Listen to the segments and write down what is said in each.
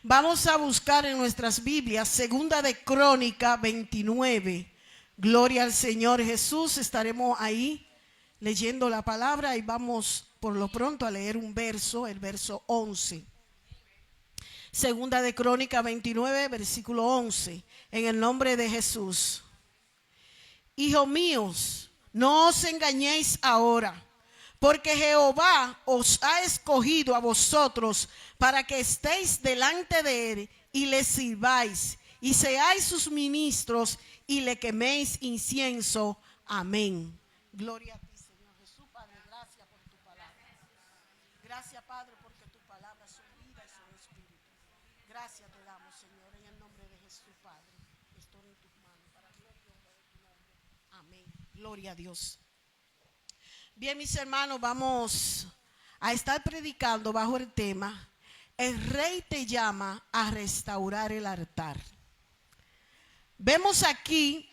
Vamos a buscar en nuestras Biblias, segunda de Crónica 29. Gloria al Señor Jesús. Estaremos ahí leyendo la palabra y vamos por lo pronto a leer un verso, el verso 11. Segunda de Crónica 29, versículo 11. En el nombre de Jesús. Hijos míos, no os engañéis ahora, porque Jehová os ha escogido a vosotros para que estéis delante de él y le sirváis y seáis sus ministros y le queméis incienso. Amén. Gloria a ti, Señor Jesús. Padre, gracias por tu palabra. Gracias, Padre, porque tu palabra son vida y son espíritu. Gracias te damos, Señor, en el nombre de Jesús, Padre. Estoy en tus manos para gloria y honra de tu nombre. Amén. Gloria a Dios. Bien, mis hermanos, vamos a estar predicando bajo el tema: el rey te llama a restaurar el altar. Vemos aquí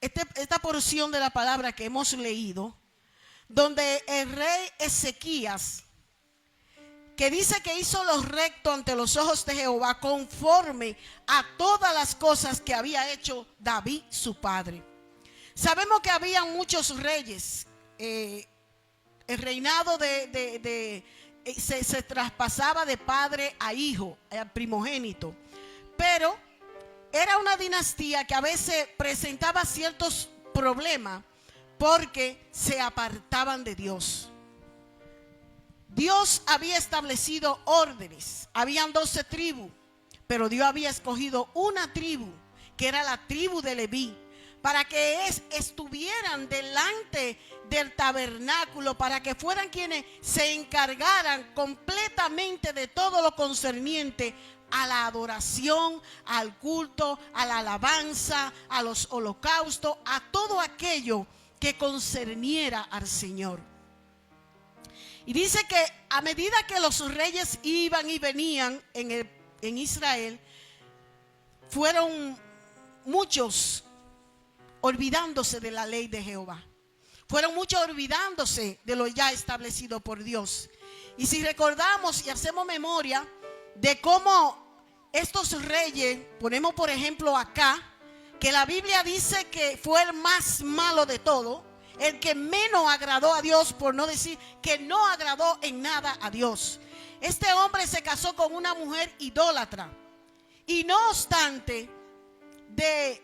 esta porción de la palabra que hemos leído, donde el rey Ezequías, que dice que hizo lo recto ante los ojos de Jehová, conforme a todas las cosas que había hecho David su padre. Sabemos que había muchos reyes. El reinado se traspasaba de padre a hijo, al primogénito, pero era una dinastía que a veces presentaba ciertos problemas porque se apartaban de Dios. Dios había establecido órdenes, habían 12 tribus, pero Dios había escogido una tribu, que era la tribu de Leví, para que estuvieran delante del tabernáculo, para que fueran quienes se encargaran completamente de todo lo concerniente a la adoración, al culto, a la alabanza, a los holocaustos, a todo aquello que concerniera al Señor. Y dice que a medida que los reyes iban y venían en Israel, fueron muchos olvidándose de la ley de Jehová. Fueron muchos olvidándose de lo ya establecido por Dios. Y si recordamos y hacemos memoria de cómo estos reyes, ponemos por ejemplo acá, que la Biblia dice que fue el más malo de todo, el que menos agradó a Dios, por no decir que no agradó en nada a Dios. Este hombre se casó con una mujer idólatra, y no obstante de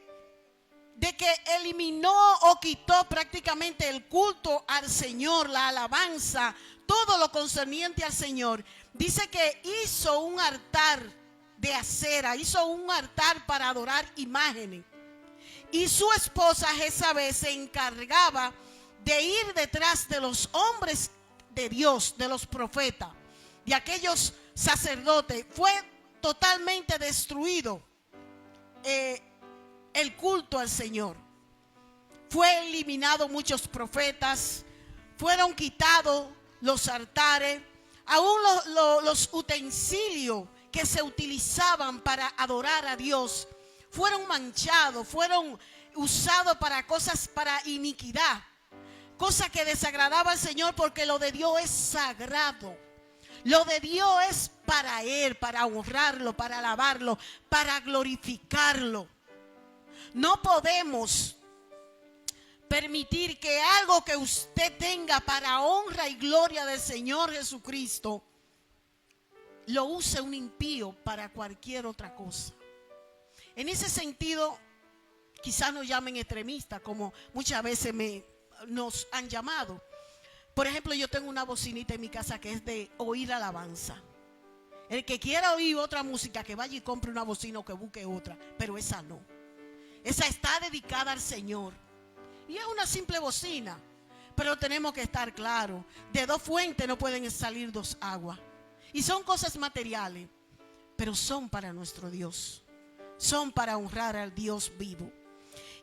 que eliminó o quitó prácticamente el culto al Señor, la alabanza, todo lo concerniente al Señor, dice que hizo un altar de acera, hizo un altar para adorar imágenes. Y su esposa Jezabel se encargaba de ir detrás de los hombres de Dios, de los profetas, de aquellos sacerdotes. Fue totalmente destruido el culto al Señor. Fue eliminado muchos profetas, fueron quitados los altares, aún los utensilios que se utilizaban para adorar a Dios fueron manchados, fueron usados para cosas, para iniquidad, cosa que desagradaba al Señor, porque lo de Dios es sagrado. Lo de Dios es para Él, para honrarlo, para alabarlo, para glorificarlo. No podemos permitir que algo que usted tenga para honra y gloria del Señor Jesucristo lo use un impío para cualquier otra cosa. En ese sentido, quizás nos llamen extremistas, como muchas veces nos han llamado. Por ejemplo, yo tengo una bocinita en mi casa que es de oír alabanza. El que quiera oír otra música, que vaya y compre una bocina o que busque otra, pero esa no. Esa está dedicada al Señor. Y es una simple bocina. Pero tenemos que estar claros: de dos fuentes no pueden salir dos aguas. Y son cosas materiales, pero son para nuestro Dios. Son para honrar al Dios vivo.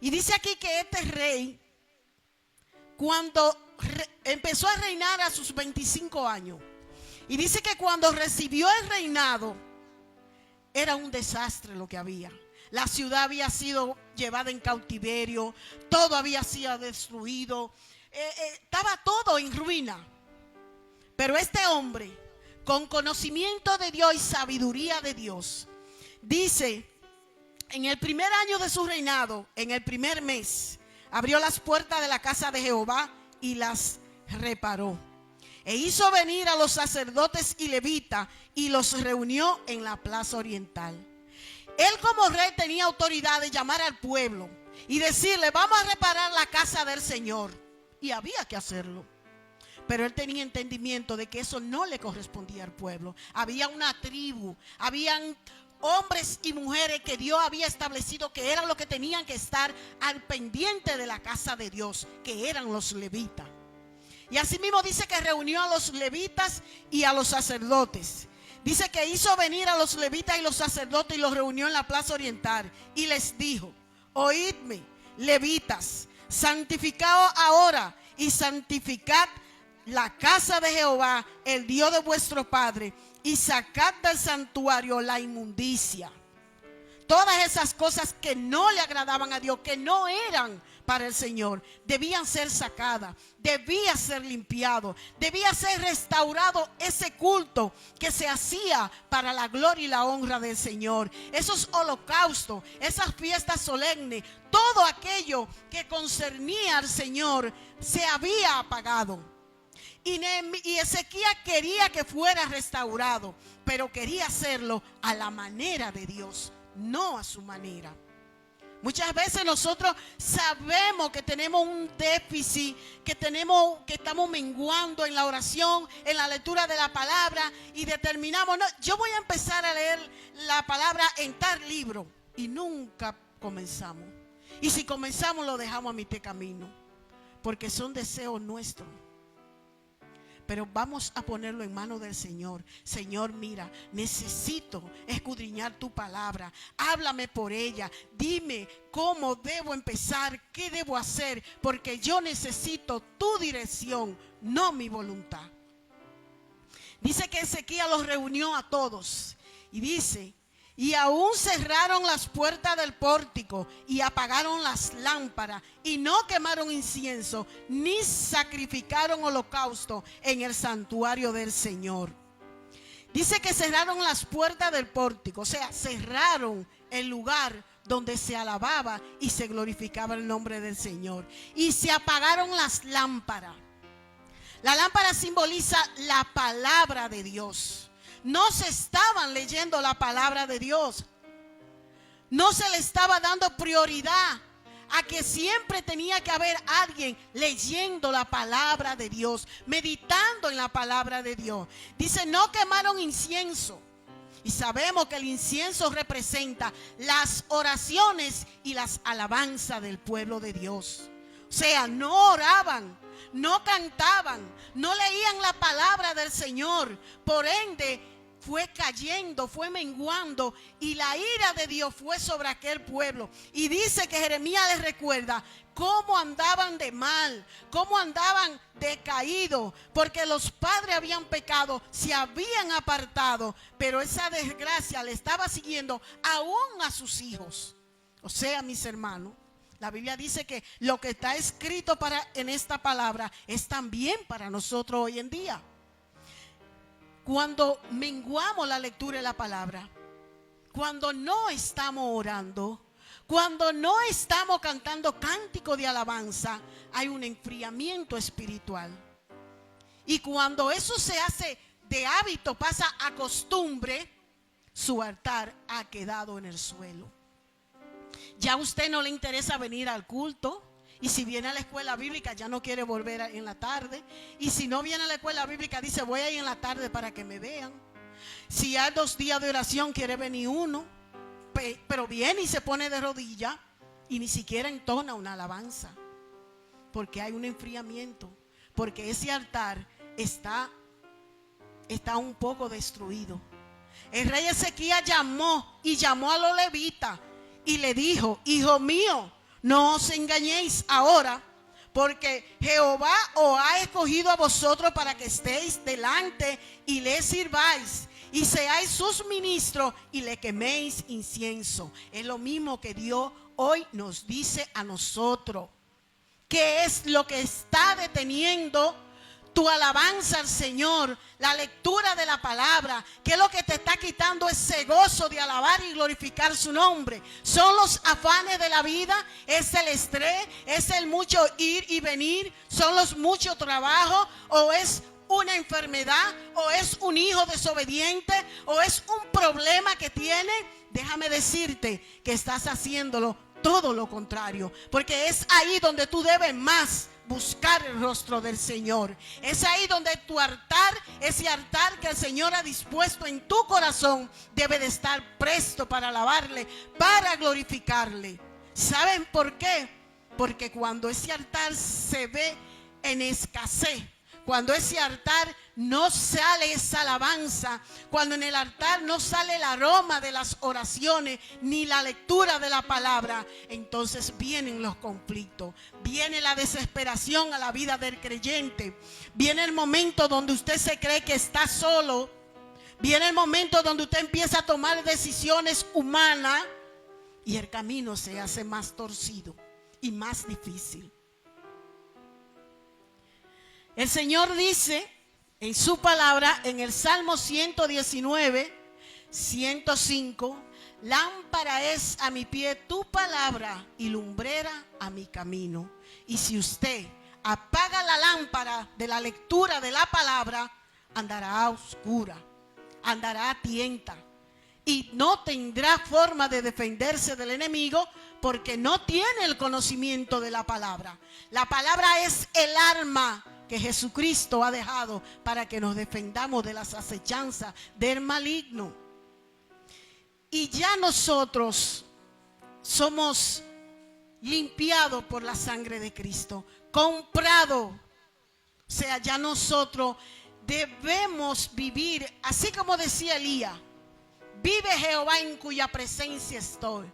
Y dice aquí que este rey, cuando empezó a reinar a sus 25 años, y dice que cuando recibió el reinado, era un desastre lo que había. La ciudad había sido llevada en cautiverio, todo había sido destruido, estaba todo en ruina. Pero este hombre con conocimiento de Dios y sabiduría de Dios. Dice, en el primer año de su reinado, en el primer mes, abrió las puertas de la casa de Jehová y las reparó. E hizo venir a los sacerdotes y levitas y los reunió en la plaza oriental. Él como rey tenía autoridad de llamar al pueblo y decirle, vamos a reparar la casa del Señor. Y había que hacerlo. Pero él tenía entendimiento de que eso no le correspondía al pueblo. Había una tribu, habían hombres y mujeres que Dios había establecido que eran los que tenían que estar al pendiente de la casa de Dios, que eran los levitas. Y asimismo dice que reunió a los levitas y a los sacerdotes. Dice que hizo venir a los levitas y los sacerdotes y los reunió en la plaza oriental. Y les dijo, oídme, levitas, santificaos ahora y santificad la casa de Jehová, el Dios de vuestro Padre, y sacad del santuario la inmundicia. Todas esas cosas que no le agradaban a Dios, que no eran para el Señor, debían ser sacadas, debía ser limpiado, debía ser restaurado ese culto que se hacía para la gloria y la honra del Señor. Esos holocaustos, esas fiestas solemnes, todo aquello que concernía al Señor se había apagado. Y Ezequías quería que fuera restaurado, pero quería hacerlo a la manera de Dios, no a su manera. Muchas veces nosotros sabemos que tenemos un déficit, que estamos menguando en la oración, en la lectura de la palabra, y determinamos, no, yo voy a empezar a leer la palabra en tal libro, y nunca comenzamos. Y si comenzamos lo dejamos a mitad de camino, porque son deseos nuestros. Pero vamos a ponerlo en manos del Señor. Señor, mira, necesito escudriñar tu palabra. Háblame por ella. Dime cómo debo empezar, qué debo hacer, porque yo necesito tu dirección, no mi voluntad. Dice que Ezequías los reunió a todos. Y dice, y aún cerraron las puertas del pórtico y apagaron las lámparas y no quemaron incienso ni sacrificaron holocausto en el santuario del Señor. Dice que cerraron las puertas del pórtico, o sea, cerraron el lugar donde se alababa y se glorificaba el nombre del Señor. Y se apagaron las lámparas. La lámpara simboliza la palabra de Dios. No se estaban leyendo la palabra de Dios. No se le estaba dando prioridad a que siempre tenía que haber alguien leyendo la palabra de Dios, meditando en la palabra de Dios. Dice, no quemaron incienso. Y sabemos que el incienso representa las oraciones y las alabanzas del pueblo de Dios. O sea, no oraban, no cantaban, no leían la palabra del Señor. Por ende, fue cayendo, fue menguando, y la ira de Dios fue sobre aquel pueblo. Y dice que Jeremías les recuerda cómo andaban de mal, cómo andaban decaídos, porque los padres habían pecado, se habían apartado, pero esa desgracia le estaba siguiendo aún a sus hijos. O sea, mis hermanos, la Biblia dice que lo que está escrito en esta palabra es también para nosotros hoy en día. Cuando menguamos la lectura de la palabra, cuando no estamos orando, cuando no estamos cantando cántico de alabanza, hay un enfriamiento espiritual. Y cuando eso se hace de hábito, pasa a costumbre, su altar ha quedado en el suelo. Ya a usted no le interesa venir al culto. Y si viene a la escuela bíblica ya no quiere volver en la tarde. Y si no viene a la escuela bíblica dice, voy a ir en la tarde para que me vean. Si hay 2 días de oración quiere venir uno, pero viene y se pone de rodillas y ni siquiera entona una alabanza, porque hay un enfriamiento, porque ese altar está un poco destruido. El rey Ezequías llamó a los levitas y le dijo, hijo mío, no os engañéis ahora, porque Jehová os ha escogido a vosotros para que estéis delante y le sirváis y seáis sus ministros y le queméis incienso. Es lo mismo que Dios hoy nos dice a nosotros. ¿Qué es lo que está deteniendo tu alabanza al Señor, la lectura de la palabra, que es lo que te está quitando ese gozo de alabar y glorificar su nombre. Son los afanes de la vida, es el estrés, es el mucho ir y venir, son los muchos trabajos, o es una enfermedad, o es un hijo desobediente, o es un problema que tiene. Déjame decirte que estás haciéndolo todo lo contrario, porque es ahí donde tú debes más buscar el rostro del Señor. Es ahí donde tu altar, ese altar que el Señor ha dispuesto en tu corazón, debe de estar presto para alabarle, para glorificarle. ¿Saben por qué? Porque cuando ese altar se ve en escasez, cuando ese altar no sale esa alabanza, cuando en el altar no sale el aroma de las oraciones ni la lectura de la palabra, entonces vienen los conflictos, viene la desesperación a la vida del creyente, viene el momento donde usted se cree que está solo, viene el momento donde usted empieza a tomar decisiones humanas y el camino se hace más torcido y más difícil. El Señor dice en su palabra, en el Salmo 119, 105, lámpara es a mi pie tu palabra y lumbrera a mi camino. Y si usted apaga la lámpara de la lectura de la palabra, andará a oscura, andará a tienta y no tendrá forma de defenderse del enemigo, porque no tiene el conocimiento de la palabra. La palabra es el arma que Jesucristo ha dejado para que nos defendamos de las acechanzas del maligno. Y ya nosotros somos limpiados por la sangre de Cristo, comprados. O sea, ya nosotros debemos vivir, así como decía Elías, vive Jehová en cuya presencia estoy.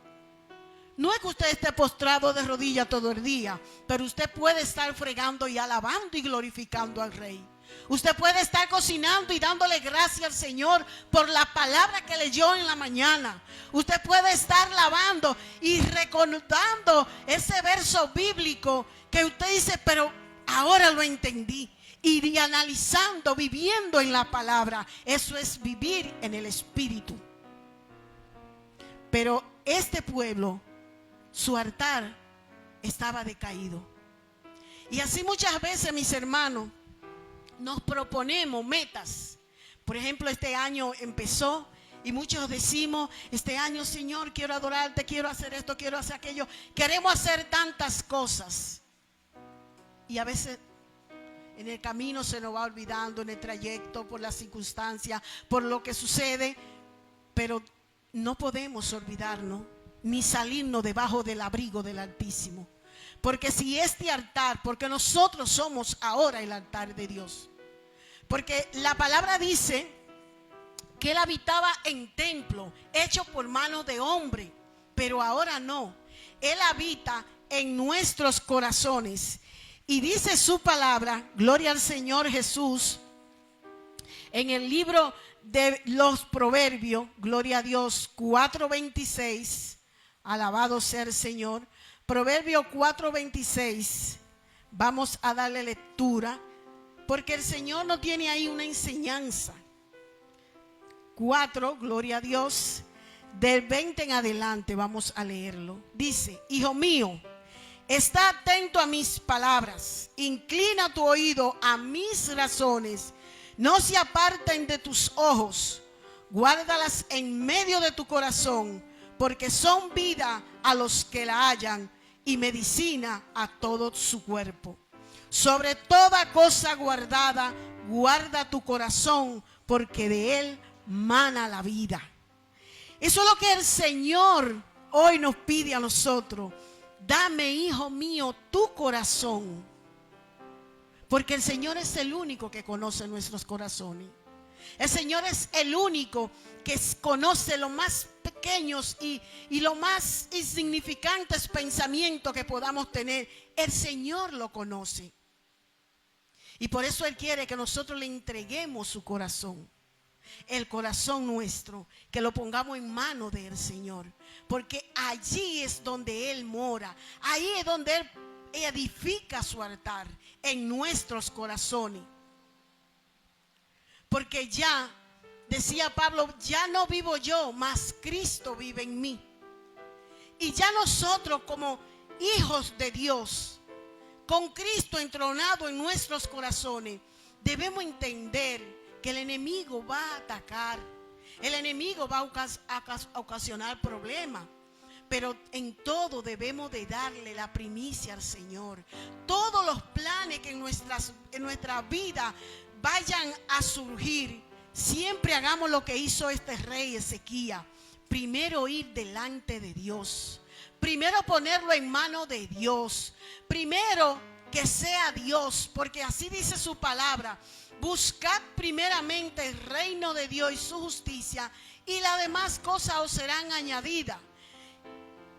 No es que usted esté postrado de rodillas todo el día, pero usted puede estar fregando y alabando y glorificando al Rey. Usted puede estar cocinando y dándole gracias al Señor por la palabra que leyó en la mañana. Usted puede estar lavando y recordando ese verso bíblico que usted dice, pero ahora lo entendí. Y analizando, viviendo en la palabra. Eso es vivir en el Espíritu. Pero este pueblo, su altar estaba decaído. Y así muchas veces, mis hermanos, nos proponemos metas. Por ejemplo, este año empezó y muchos decimos, este año, Señor, quiero adorarte, quiero hacer esto, quiero hacer aquello. Queremos hacer tantas cosas. Y a veces en el camino se nos va olvidando, en el trayecto, por las circunstancias, por lo que sucede. Pero no podemos olvidarnos ni salirnos debajo del abrigo del Altísimo. Porque si este altar, porque nosotros somos ahora el altar de Dios. Porque la palabra dice que Él habitaba en templo, hecho por manos de hombre. Pero ahora no. Él habita en nuestros corazones. Y dice su palabra, gloria al Señor Jesús, en el libro de los Proverbios, gloria a Dios, 4:26. Alabado sea el Señor. Proverbio 4:26. Vamos a darle lectura, porque el Señor nos tiene ahí una enseñanza. 4, gloria a Dios. Del 20 en adelante vamos a leerlo. Dice, hijo mío, está atento a mis palabras. Inclina tu oído a mis razones. No se aparten de tus ojos. Guárdalas en medio de tu corazón, porque son vida a los que la hallan y medicina a todo su cuerpo. Sobre toda cosa guardada, guarda tu corazón, porque de él mana la vida. Eso es lo que el Señor hoy nos pide a nosotros. Dame, hijo mío, tu corazón. Porque el Señor es el único que conoce nuestros corazones. El Señor es el único que conoce los más pequeños y los más insignificantes pensamientos que podamos tener. El Señor lo conoce. Y por eso Él quiere que nosotros le entreguemos su corazón. El corazón nuestro, que lo pongamos en manos del Señor. Porque allí es donde Él mora. Ahí es donde Él edifica su altar, en nuestros corazones. Porque ya, decía Pablo, ya no vivo yo, mas Cristo vive en mí. Y ya nosotros como hijos de Dios, con Cristo entronado en nuestros corazones, debemos entender que el enemigo va a atacar. El enemigo va a ocasionar problemas. Pero en todo debemos de darle la primicia al Señor. Todos los planes que en nuestra vida vayan a surgir, siempre hagamos lo que hizo este rey Ezequías. Primero ir delante de Dios. Primero ponerlo en manos de Dios. Primero que sea Dios, porque así dice su palabra. Buscad primeramente el reino de Dios y su justicia, y las demás cosas os serán añadidas.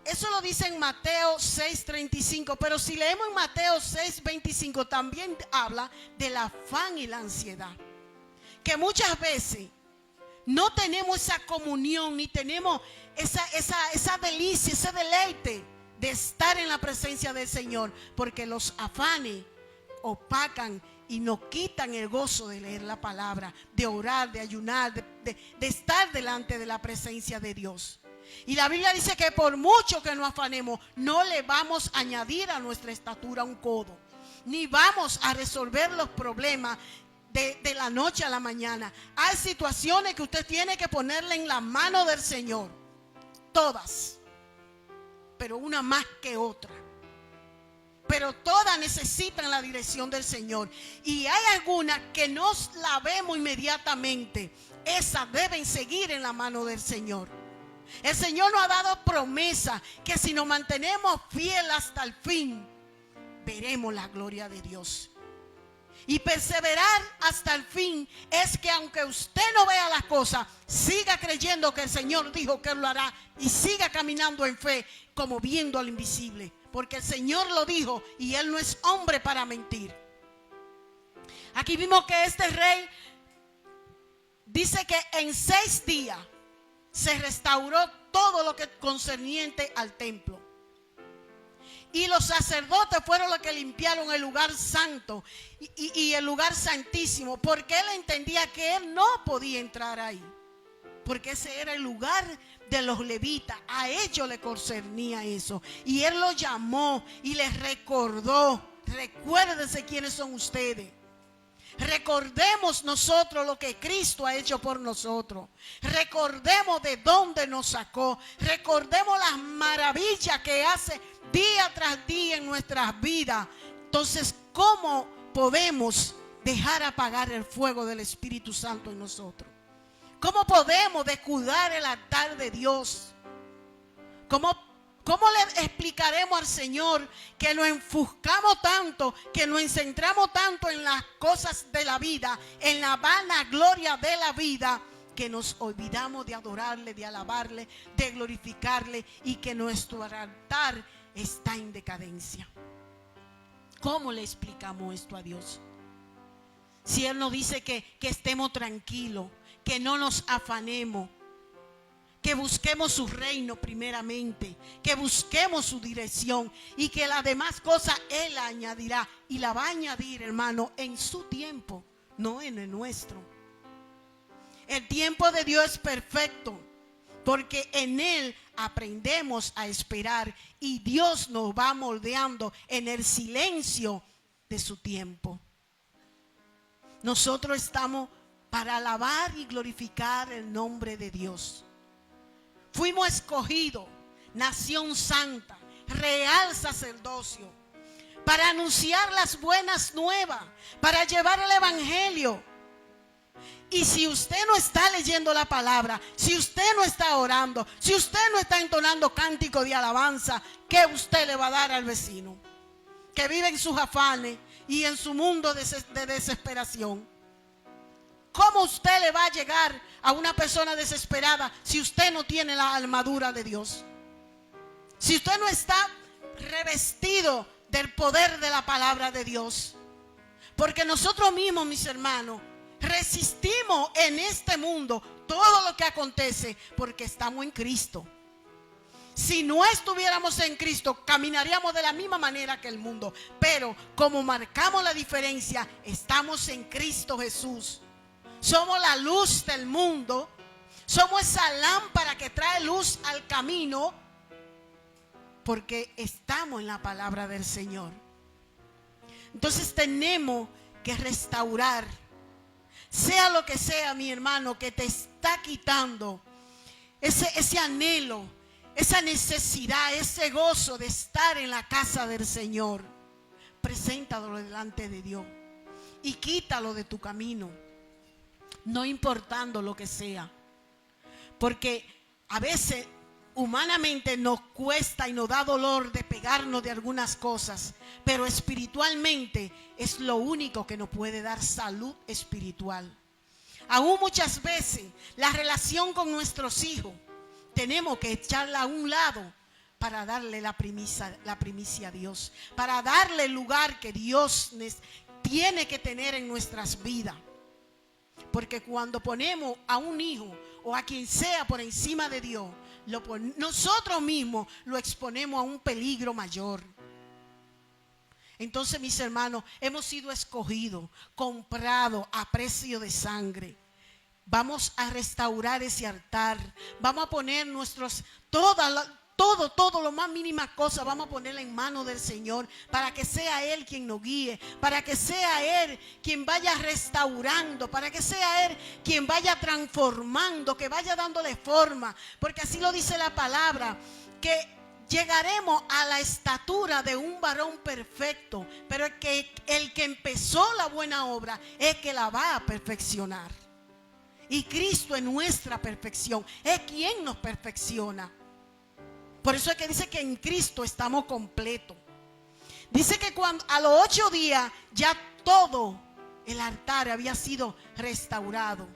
Eso lo dice en Mateo 6:35, pero si leemos en Mateo 6:25 también habla del afán y la ansiedad. Que muchas veces no tenemos esa comunión ni tenemos esa delicia, ese deleite de estar en la presencia del Señor, porque los afanes opacan y nos quitan el gozo de leer la palabra, de orar, de ayunar, de estar delante de la presencia de Dios. Y la Biblia dice que por mucho que nos afanemos, no le vamos a añadir a nuestra estatura un codo, ni vamos a resolver los problemas de la noche a la mañana. Hay situaciones que usted tiene que ponerle en la mano del Señor, todas, pero una más que otra. Pero todas necesitan la dirección del Señor. Y hay algunas que no la vemos inmediatamente. Esas deben seguir en la mano del Señor. El Señor nos ha dado promesa que si nos mantenemos fieles hasta el fin, veremos la gloria de Dios. Y perseverar hasta el fin es que aunque usted no vea las cosas, siga creyendo que el Señor dijo que Él lo hará y siga caminando en fe como viendo al invisible. Porque el Señor lo dijo y Él no es hombre para mentir. Aquí vimos que este rey dice que en 6 días se restauró todo lo que concerniente al templo. Y los sacerdotes fueron los que limpiaron el lugar santo y el lugar santísimo, porque él entendía que él no podía entrar ahí, porque ese era el lugar de los levitas. A ellos le concernía eso. Y él lo llamó y les recordó: recuérdense quiénes son ustedes. Recordemos nosotros lo que Cristo ha hecho por nosotros. Recordemos de dónde nos sacó. Recordemos las maravillas que hace día tras día en nuestras vidas. Entonces, ¿cómo podemos dejar apagar el fuego del Espíritu Santo en nosotros? ¿Cómo podemos descuidar el altar de Dios? ¿Cómo le explicaremos al Señor que nos enfuscamos tanto, que nos centramos tanto en las cosas de la vida, en la vanagloria de la vida, que nos olvidamos de adorarle, de alabarle, de glorificarle, y que nuestro altar está en decadencia? ¿Cómo le explicamos esto a Dios? Si Él nos dice que estemos tranquilos, que no nos afanemos, que busquemos su reino primeramente, que busquemos su dirección, y que las demás cosas Él la añadirá, y la va a añadir, hermano, en su tiempo, no en el nuestro. El tiempo de Dios es perfecto, porque en Él aprendemos a esperar, y Dios nos va moldeando en el silencio de su tiempo. Nosotros estamos para alabar y glorificar el nombre de Dios. Fuimos escogidos, nación santa, real sacerdocio, para anunciar las buenas nuevas, para llevar el evangelio. Y si usted no está leyendo la palabra, si usted no está orando, si usted no está entonando cántico de alabanza, ¿qué usted le va a dar al vecino que vive en sus afanes y en su mundo de desesperación? ¿Cómo usted le va a llegar a una persona desesperada si usted no tiene la armadura de Dios? Si usted no está revestido del poder de la palabra de Dios. Porque nosotros mismos, mis hermanos, resistimos en este mundo todo lo que acontece porque estamos en Cristo. Si no estuviéramos en Cristo, caminaríamos de la misma manera que el mundo. Pero como marcamos la diferencia, estamos en Cristo Jesús. somos la luz del mundo, somos esa lámpara que trae luz al camino, porque estamos en la palabra del Señor. Entonces tenemos que restaurar, sea lo que sea, mi hermano, que te está quitando ese anhelo, esa necesidad, ese gozo de estar en la casa del Señor. Preséntalo delante de Dios y quítalo de tu camino, no importando lo que sea. Porque a veces humanamente nos cuesta y nos da dolor despegarnos de algunas cosas, pero espiritualmente es lo único que nos puede dar salud espiritual. Aún muchas veces la relación con nuestros hijos tenemos que echarla a un lado para darle la primicia a Dios, para darle el lugar que Dios tiene que tener en nuestras vidas. Porque cuando ponemos a un hijo o a quien sea por encima de Dios, nosotros mismos lo exponemos a un peligro mayor. Entonces, mis hermanos, hemos sido escogidos, comprados a precio de sangre. Vamos a restaurar ese altar. Vamos a poner todo lo más mínima cosa, vamos a ponerla en manos del Señor, para que sea Él quien nos guíe, para que sea Él quien vaya restaurando, para que sea Él quien vaya transformando, que vaya dándole forma, porque así lo dice la palabra, que llegaremos a la estatura de un varón perfecto, pero el que empezó la buena obra es que la va a perfeccionar. Y Cristo es nuestra perfección, es quien nos perfecciona. Por eso es que dice que en Cristo estamos completos. Dice que a los 8 días ya todo el altar había sido restaurado.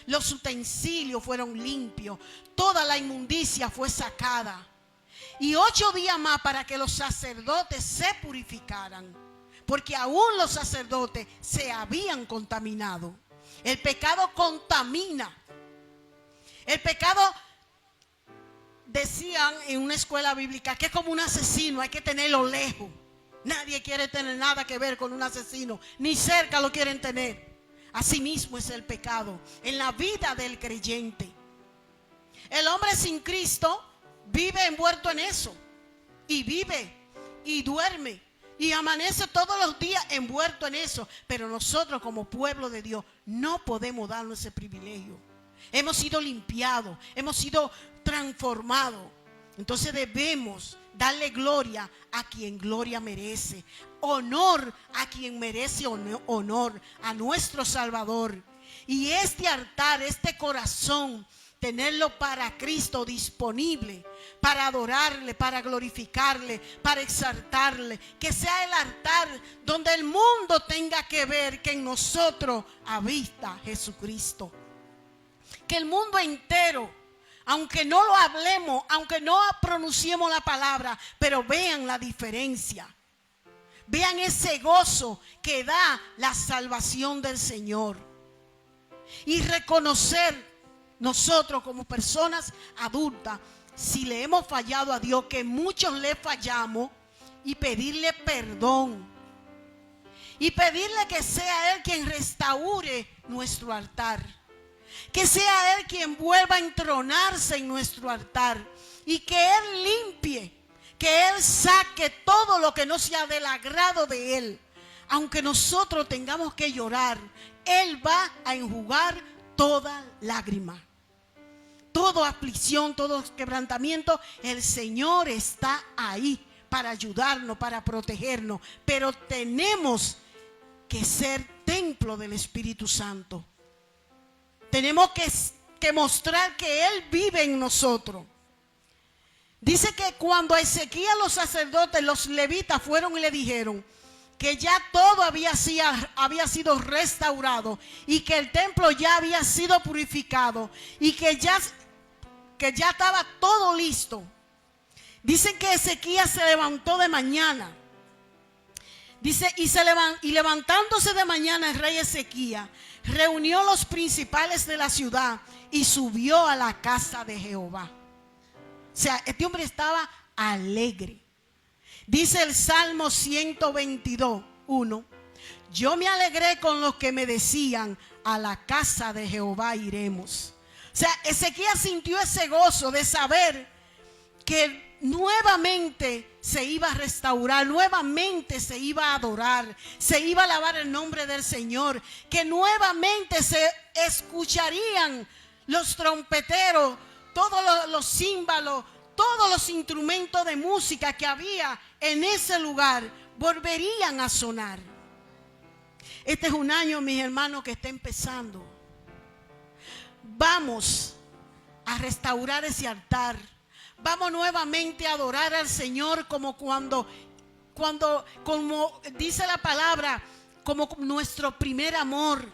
Los utensilios fueron limpios. Toda la inmundicia fue sacada. Y 8 días más para que los sacerdotes se purificaran. Porque aún los sacerdotes se habían contaminado. El pecado contamina. El pecado, decían en una escuela bíblica, que es como un asesino, hay que tenerlo lejos. Nadie quiere tener nada que ver con un asesino, ni cerca lo quieren tener. Así mismo es el pecado en la vida del creyente. El hombre sin Cristo vive envuelto en eso, y vive y duerme y amanece todos los días envuelto en eso. Pero nosotros, como pueblo de Dios, no podemos darnos ese privilegio. Hemos sido limpiados, hemos sido transformados. Entonces debemos darle gloria a quien gloria merece, honor a quien merece honor, a nuestro Salvador. Y este altar, este corazón, tenerlo para Cristo disponible, para adorarle, para glorificarle, para exaltarle. Que sea el altar donde el mundo tenga que ver que en nosotros habita Jesucristo. Que el mundo entero, aunque no lo hablemos, aunque no pronunciemos la palabra, pero vean la diferencia. Vean ese gozo que da la salvación del Señor. Y reconocer nosotros como personas adultas, si le hemos fallado a Dios, que muchos le fallamos, y pedirle perdón. Y pedirle que sea Él quien restaure nuestro altar. Que sea Él quien vuelva a entronarse en nuestro altar. Y que Él limpie, que Él saque todo lo que no sea del agrado de Él. Aunque nosotros tengamos que llorar, Él va a enjugar toda lágrima. Toda aflicción, todo quebrantamiento, el Señor está ahí para ayudarnos, para protegernos. Pero tenemos que ser templo del Espíritu Santo. Tenemos que mostrar que Él vive en nosotros. Dice que cuando a Ezequías los sacerdotes, los levitas fueron y le dijeron que ya todo había sido restaurado y que el templo ya había sido purificado y que ya estaba todo listo. Dicen que Ezequías se levantó de mañana. Dice, y levantándose de mañana el rey Ezequías reunió los principales de la ciudad y subió a la casa de Jehová. O sea, este hombre estaba alegre. Dice el Salmo 122:1: Yo me alegré con los que me decían, a la casa de Jehová iremos. O sea, Ezequías sintió ese gozo de saber que nuevamente se iba a restaurar, nuevamente se iba a adorar, se iba a alabar el nombre del Señor, que nuevamente se escucharían los trompeteros, todos los címbalos, todos los instrumentos de música que había en ese lugar volverían a sonar. Este es un año, mis hermanos, que está empezando. Vamos a restaurar ese altar. Vamos nuevamente a adorar al Señor como como dice la palabra, como nuestro primer amor,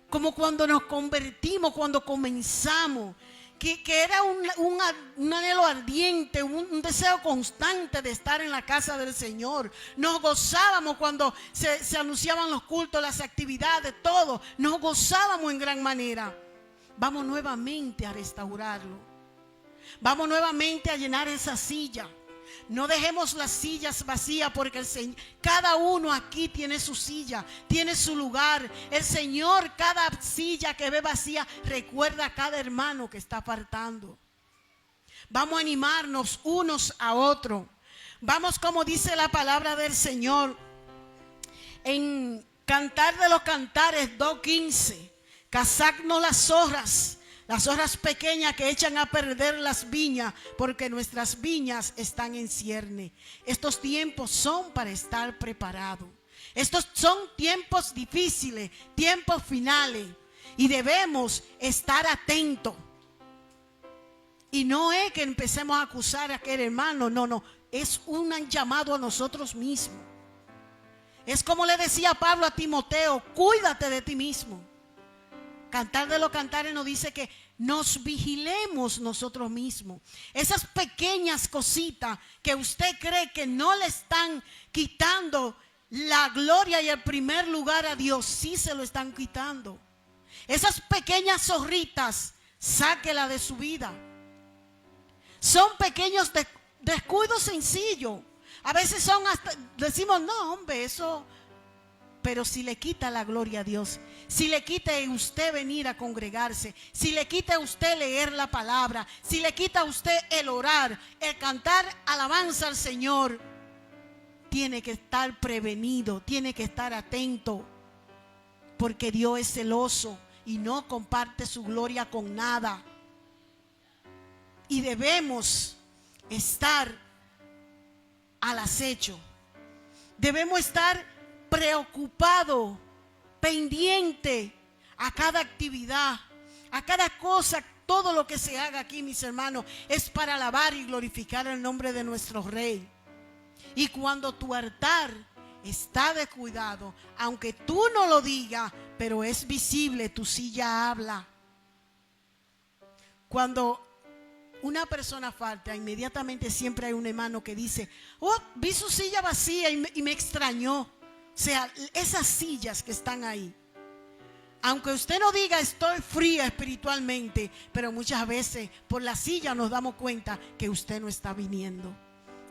como cuando nos convertimos, cuando comenzamos, que era un anhelo ardiente, un deseo constante de estar en la casa del Señor. Nos gozábamos cuando se anunciaban los cultos, las actividades, todo. Nos gozábamos en gran manera. Vamos nuevamente a restaurarlo. Vamos nuevamente a llenar esa silla. No dejemos las sillas vacías, porque el Señor, cada uno aquí tiene su silla, tiene su lugar. El Señor, cada silla que ve vacía, recuerda a cada hermano que está apartando. Vamos a animarnos unos a otros. Vamos, como dice la palabra del Señor en Cantar de los Cantares 2:15. Cazadnos las zorras pequeñas que echan a perder las viñas, porque nuestras viñas están en cierne. Estos tiempos son para estar preparados. Estos son tiempos difíciles, tiempos finales, y debemos estar atentos. Y no es que empecemos a acusar a aquel hermano, no, es un llamado a nosotros mismos. Es como le decía Pablo a Timoteo: cuídate de ti mismo. Cantar de los Cantares nos dice que nos vigilemos nosotros mismos. Esas pequeñas cositas que usted cree que no le están quitando la gloria y el primer lugar a Dios, sí se lo están quitando. Esas pequeñas zorritas, sáquela de su vida. Son pequeños descuidos sencillos. A veces son hasta, decimos, no hombre, eso... Pero si le quita la gloria a Dios, si le quita a usted venir a congregarse, si le quita a usted leer la palabra, si le quita a usted el orar, el cantar alabanza al Señor, tiene que estar prevenido, tiene que estar atento, porque Dios es celoso y no comparte su gloria con nada. Y debemos estar al acecho, debemos estar preocupado, pendiente a cada actividad, a cada cosa. Todo lo que se haga aquí, mis hermanos, es para alabar y glorificar el nombre de nuestro Rey. Y cuando tu altar está descuidado, aunque tú no lo digas, pero es visible, tu silla habla. Cuando una persona falta, inmediatamente siempre hay un hermano que dice: oh, vi su silla vacía y me extrañó. O sea, esas sillas que están ahí, aunque usted no diga estoy fría espiritualmente, pero muchas veces por la silla nos damos cuenta que usted no está viniendo,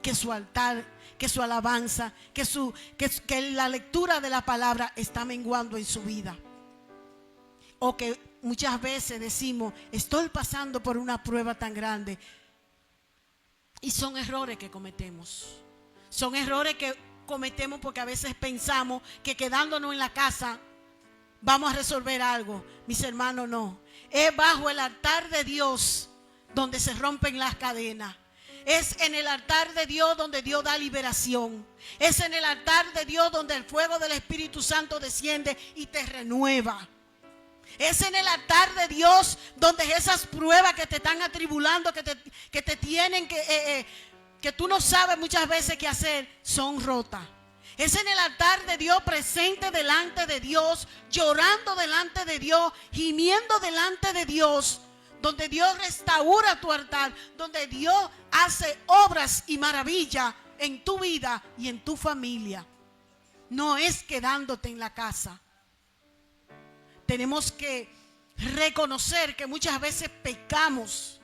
que su altar, que su alabanza, que la lectura de la palabra está menguando en su vida. O que muchas veces decimos: estoy pasando por una prueba tan grande. Y son errores que cometemos. Son errores que cometemos porque a veces pensamos que quedándonos en la casa vamos a resolver algo. Mis hermanos, no. Es bajo el altar de Dios donde se rompen las cadenas. Es en el altar de Dios donde Dios da liberación. Es en el altar de Dios donde el fuego del Espíritu Santo desciende y te renueva. Es en el altar de Dios donde esas pruebas que te están atribulando, que te tienen que tú no sabes muchas veces qué hacer, son rotas. Es en el altar de Dios, presente delante de Dios, llorando delante de Dios, gimiendo delante de Dios, donde Dios restaura tu altar, donde Dios hace obras y maravillas en tu vida y en tu familia. No es quedándote en la casa. Tenemos que reconocer que muchas veces pecamos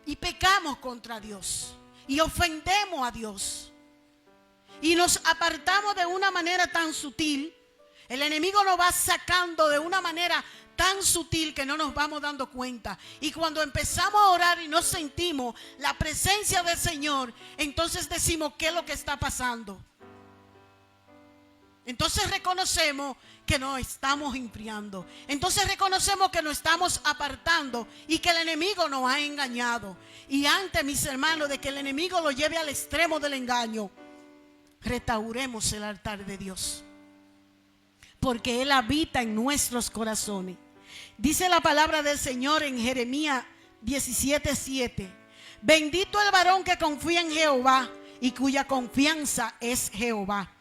y pecamos contra Dios y ofendemos a Dios. y nos apartamos de una manera tan sutil, el enemigo nos va sacando de una manera tan sutil que no nos vamos dando cuenta. Y cuando empezamos a orar y nos sentimos la presencia del Señor, entonces decimos, ¿qué es lo que está pasando? Entonces reconocemos que nos estamos enfriando. Entonces reconocemos que nos estamos apartando y que el enemigo nos ha engañado. Y antes, mis hermanos, de que el enemigo lo lleve al extremo del engaño, restauremos el altar de Dios, porque Él habita en nuestros corazones. Dice la palabra del Señor en Jeremías 17:7. Bendito el varón que confía en Jehová y cuya confianza es Jehová,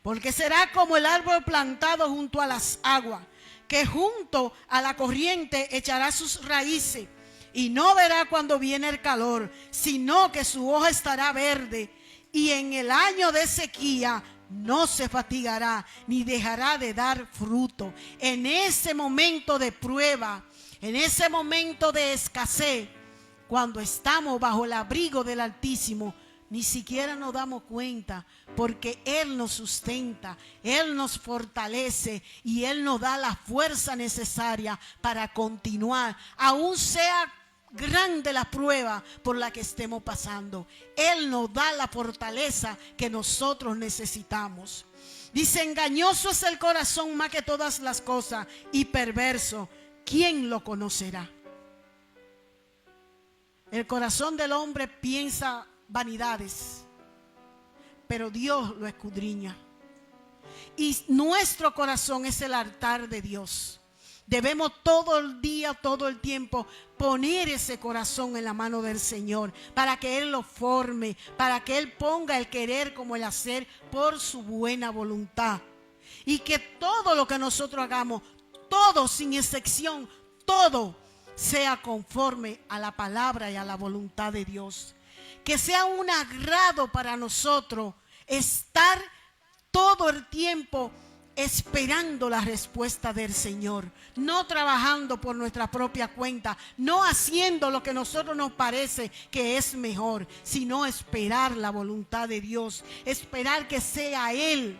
porque será como el árbol plantado junto a las aguas, que junto a la corriente echará sus raíces y no verá cuando viene el calor, sino que su hoja estará verde, y en el año de sequía no se fatigará ni dejará de dar fruto. En ese momento de prueba, en ese momento de escasez, cuando estamos bajo el abrigo del Altísimo, ni siquiera nos damos cuenta, porque Él nos sustenta, Él nos fortalece y Él nos da la fuerza necesaria para continuar, aún sea grande la prueba por la que estemos pasando. Él nos da la fortaleza que nosotros necesitamos. Dice, engañoso es el corazón más que todas las cosas y perverso, ¿quién lo conocerá? El corazón del hombre piensa vanidades, pero Dios lo escudriña. Y nuestro corazón es el altar de Dios. Debemos todo el día, todo el tiempo poner ese corazón en la mano del Señor para que Él lo forme, para que Él ponga el querer como el hacer por su buena voluntad. Y que todo lo que nosotros hagamos, todo sin excepción, todo sea conforme a la palabra y a la voluntad de Dios. Que sea un agrado para nosotros estar todo el tiempo esperando la respuesta del Señor, no trabajando por nuestra propia cuenta, no haciendo lo que a nosotros nos parece que es mejor, sino esperar la voluntad de Dios, esperar que sea Él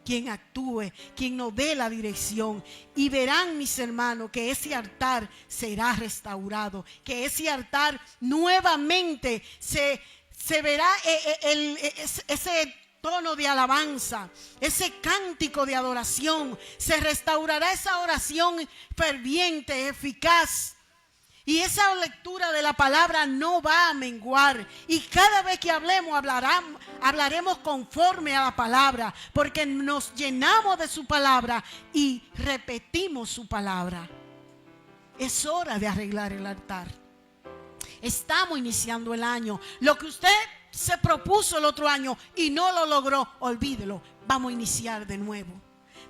quien actúe, quien nos dé la dirección. Y verán, mis hermanos, que ese altar será restaurado, que ese altar nuevamente se verá ese tono de alabanza, ese cántico de adoración. Se restaurará esa oración ferviente, eficaz. Y esa lectura de la palabra no va a menguar. Y cada vez que hablemos, hablaremos conforme a la palabra, porque nos llenamos de su palabra y repetimos su palabra. Es hora de arreglar el altar. Estamos iniciando el año. Lo que usted se propuso el otro año y no lo logró, olvídelo. Vamos a iniciar de nuevo.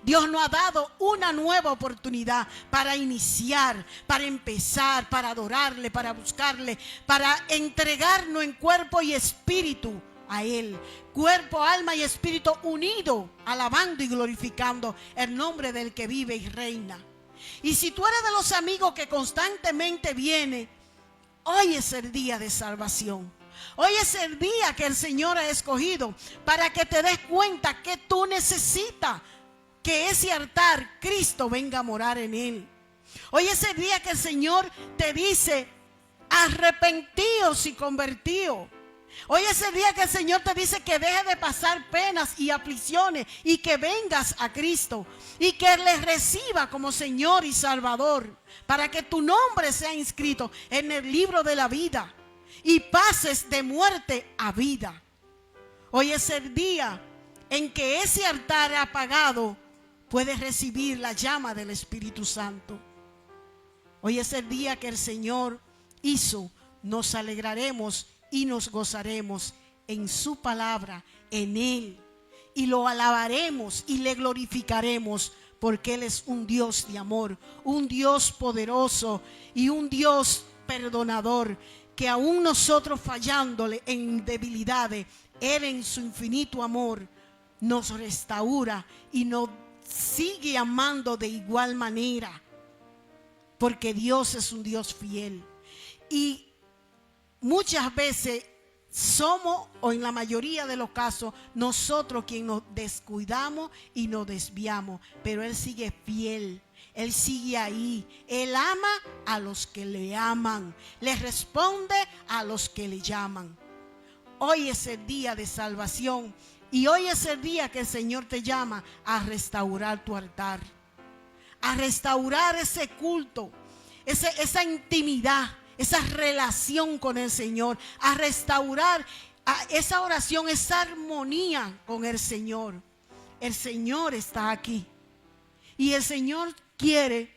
Dios nos ha dado una nueva oportunidad para iniciar, para empezar, para adorarle, para buscarle, para entregarnos en cuerpo y espíritu a Él. Cuerpo, alma y espíritu unidos, alabando y glorificando el nombre del que vive y reina. Y si tú eres de los amigos que constantemente viene, hoy es el día de salvación. Hoy es el día que el Señor ha escogido para que te des cuenta que tú necesitas que ese altar, Cristo venga a morar en él. Hoy es el día que el Señor te dice, arrepentíos y convertíos. Hoy es el día que el Señor te dice que deje de pasar penas y aflicciones y que vengas a Cristo y que le reciba como Señor y Salvador, para que tu nombre sea inscrito en el libro de la vida y pases de muerte a vida. Hoy es el día en que ese altar apagado puede recibir la llama del Espíritu Santo. Hoy es el día que el Señor hizo. Nos alegraremos y nos gozaremos en su palabra, en Él. Y lo alabaremos y le glorificaremos, porque Él es un Dios de amor, un Dios poderoso y un Dios perdonador, que aún nosotros fallándole en debilidades, Él en su infinito amor nos restaura y nos sigue amando de igual manera, porque Dios es un Dios fiel. Y muchas veces somos, o en la mayoría de los casos, nosotros quienes nos descuidamos y nos desviamos. Pero Él sigue fiel. Él sigue ahí. Él ama a los que le aman. Le responde a los que le llaman. Hoy es el día de salvación. Y hoy es el día que el Señor te llama a restaurar tu altar. A restaurar ese culto. Esa intimidad. Esa relación con el Señor. A restaurar esa oración, esa armonía con el Señor. El Señor está aquí. Y el Señor quiere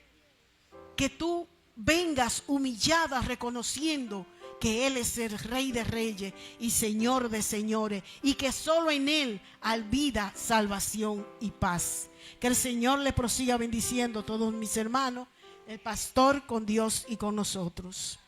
que tú vengas humillada reconociendo que Él es el Rey de Reyes y Señor de Señores, y que solo en Él hay vida, salvación y paz. Que el Señor le prosiga bendiciendo a todos mis hermanos, el pastor con Dios y con nosotros.